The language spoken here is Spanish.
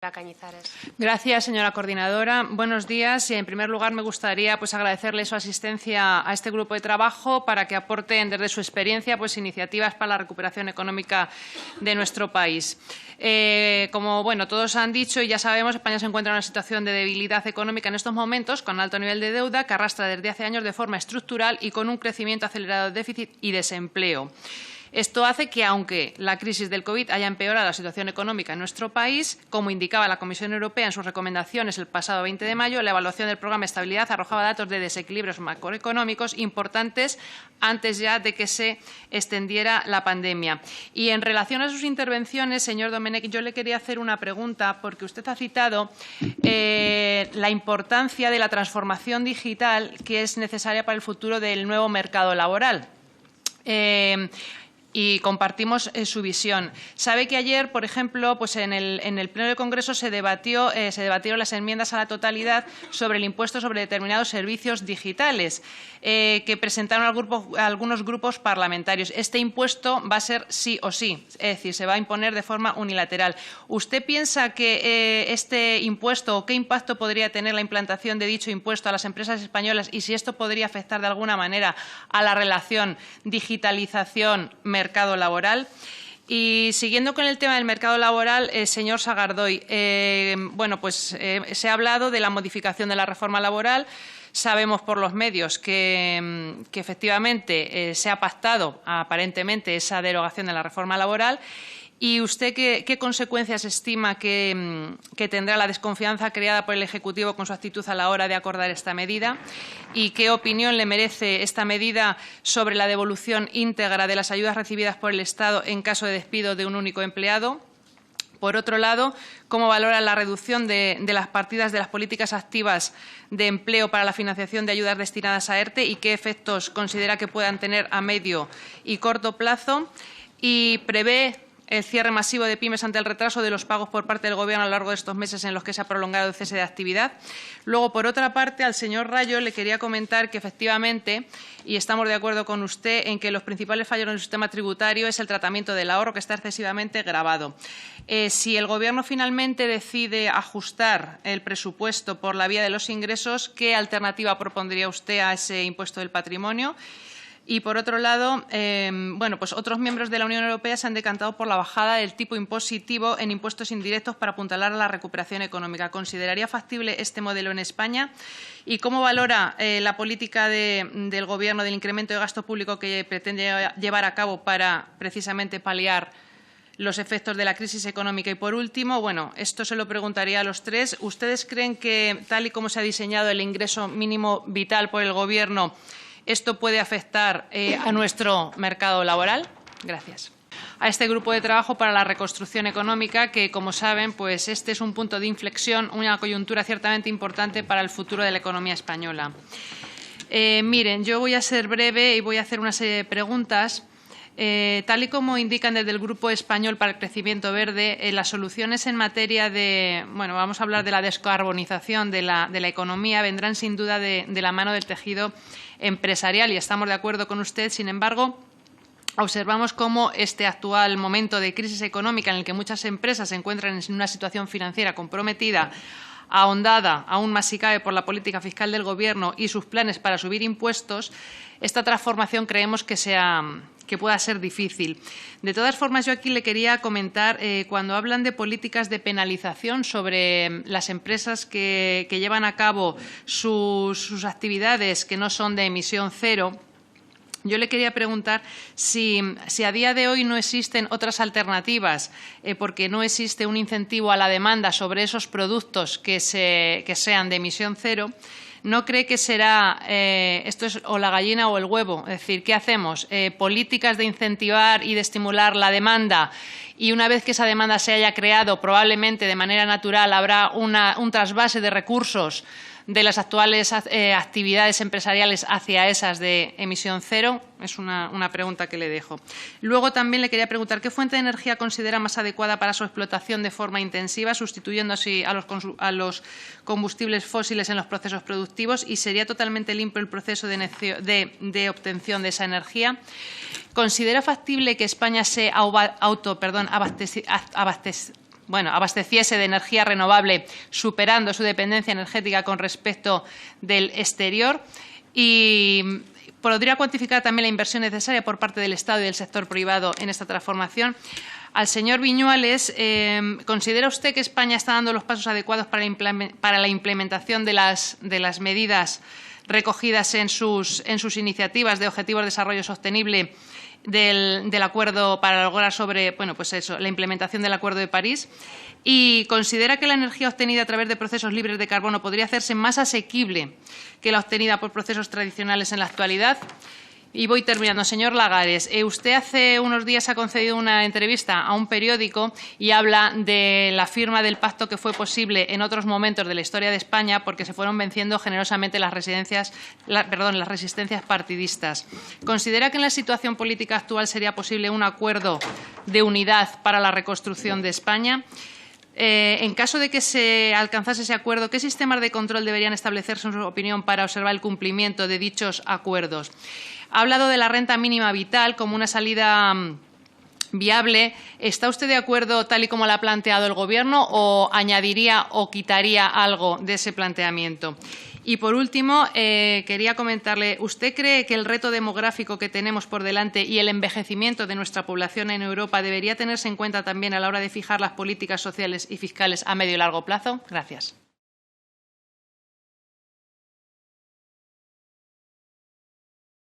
Cañizares. Gracias, señora coordinadora. Buenos días. En primer lugar, me gustaría agradecerle su asistencia a este grupo de trabajo para que aporten desde su experiencia iniciativas para la recuperación económica de nuestro país. Como todos han dicho y ya sabemos, España se encuentra en una situación de debilidad económica en estos momentos, con alto nivel de deuda que arrastra desde hace años de forma estructural y con un crecimiento acelerado de déficit y desempleo. Esto hace que, aunque la crisis del COVID haya empeorado la situación económica en nuestro país, como indicaba la Comisión Europea en sus recomendaciones el pasado 20 de mayo, la evaluación del programa de estabilidad arrojaba datos de desequilibrios macroeconómicos importantes antes ya de que se extendiera la pandemia. Y en relación a sus intervenciones, señor Domenech, yo le quería hacer una pregunta, porque usted ha citado la importancia de la transformación digital que es necesaria para el futuro del nuevo mercado laboral. Y compartimos su visión. Sabe que ayer, por ejemplo, en el Pleno del Congreso se debatieron las enmiendas a la totalidad sobre el impuesto sobre determinados servicios digitales que presentaron algunos grupos parlamentarios. Este impuesto va a ser sí o sí, es decir, se va a imponer de forma unilateral. ¿Usted piensa que este impuesto o qué impacto podría tener la implantación de dicho impuesto a las empresas españolas y si esto podría afectar de alguna manera a la relación digitalización mercado laboral? Y siguiendo con el tema del mercado laboral, señor Sagardoy, se ha hablado de la modificación de la reforma laboral. Sabemos por los medios que efectivamente se ha pactado aparentemente esa derogación de la reforma laboral. ¿Y usted qué consecuencias estima que tendrá la desconfianza creada por el Ejecutivo con su actitud a la hora de acordar esta medida? ¿Y qué opinión le merece esta medida sobre la devolución íntegra de las ayudas recibidas por el Estado en caso de despido de un único empleado? Por otro lado, ¿cómo valora la reducción de las partidas de las políticas activas de empleo para la financiación de ayudas destinadas a ERTE y qué efectos considera que puedan tener a medio y corto plazo? ¿Y prevé el cierre masivo de pymes ante el retraso de los pagos por parte del Gobierno a lo largo de estos meses en los que se ha prolongado el cese de actividad? Luego, por otra parte, al señor Rayo le quería comentar que efectivamente, y estamos de acuerdo con usted, en que los principales fallos en el sistema tributario es el tratamiento del ahorro, que está excesivamente gravado. Si el Gobierno finalmente decide ajustar el presupuesto por la vía de los ingresos, ¿qué alternativa propondría usted a ese impuesto del patrimonio? Y, por otro lado, otros miembros de la Unión Europea se han decantado por la bajada del tipo impositivo en impuestos indirectos para apuntalar la recuperación económica. ¿Consideraría factible este modelo en España? ¿Y cómo valora la política del Gobierno del incremento de gasto público que pretende llevar a cabo para precisamente paliar los efectos de la crisis económica? Y, por último, esto se lo preguntaría a los tres. ¿Ustedes creen que, tal y como se ha diseñado el ingreso mínimo vital por el Gobierno, esto puede afectar a nuestro mercado laboral? Gracias. A este grupo de trabajo para la reconstrucción económica, que, como saben, este es un punto de inflexión, una coyuntura ciertamente importante para el futuro de la economía española. Miren, yo voy a ser breve y voy a hacer una serie de preguntas. Tal y como indican desde el Grupo Español para el Crecimiento Verde, las soluciones en materia de, vamos a hablar de la descarbonización de la economía, vendrán sin duda de la mano del tejido empresarial y estamos de acuerdo con usted. Sin embargo, observamos cómo este actual momento de crisis económica en el que muchas empresas se encuentran en una situación financiera comprometida, ahondada aún más si cabe por la política fiscal del Gobierno y sus planes para subir impuestos, esta transformación creemos que pueda ser difícil. De todas formas, yo aquí le quería comentar, cuando hablan de políticas de penalización sobre las empresas que llevan a cabo sus actividades que no son de emisión cero, yo le quería preguntar si a día de hoy no existen otras alternativas, porque no existe un incentivo a la demanda sobre esos productos que sean de emisión cero. ¿No cree que será esto es o la gallina o el huevo? Es decir, ¿qué hacemos? Políticas de incentivar y de estimular la demanda, y una vez que esa demanda se haya creado, probablemente de manera natural habrá un trasvase de recursos de las actuales actividades empresariales hacia esas de emisión cero. Es una pregunta que le dejo. Luego también le quería preguntar qué fuente de energía considera más adecuada para su explotación de forma intensiva, sustituyendo así a los combustibles fósiles en los procesos productivos, y sería totalmente limpio el proceso de obtención de esa energía. ¿Considera factible que España se bueno, abasteciese de energía renovable, superando su dependencia energética con respecto del exterior. Y podría cuantificar también la inversión necesaria por parte del Estado y del sector privado en esta transformación. Al señor Viñuales, ¿considera usted que España está dando los pasos adecuados para la implementación de las medidas recogidas en sus iniciativas de Objetivos de Desarrollo Sostenible del acuerdo para lograr la implementación del Acuerdo de París? ¿Y considera que la energía obtenida a través de procesos libres de carbono podría hacerse más asequible que la obtenida por procesos tradicionales en la actualidad? Y voy terminando. Señor Lagares, usted hace unos días ha concedido una entrevista a un periódico y habla de la firma del pacto que fue posible en otros momentos de la historia de España porque se fueron venciendo generosamente las resistencias partidistas. ¿Considera que en la situación política actual sería posible un acuerdo de unidad para la reconstrucción de España? En caso de que se alcanzase ese acuerdo, ¿qué sistemas de control deberían establecerse, en su opinión, para observar el cumplimiento de dichos acuerdos? Ha hablado de la renta mínima vital como una salida viable. ¿Está usted de acuerdo, tal y como la ha planteado el Gobierno, o añadiría o quitaría algo de ese planteamiento? Y, por último, quería comentarle, ¿usted cree que el reto demográfico que tenemos por delante y el envejecimiento de nuestra población en Europa debería tenerse en cuenta también a la hora de fijar las políticas sociales y fiscales a medio y largo plazo? Gracias.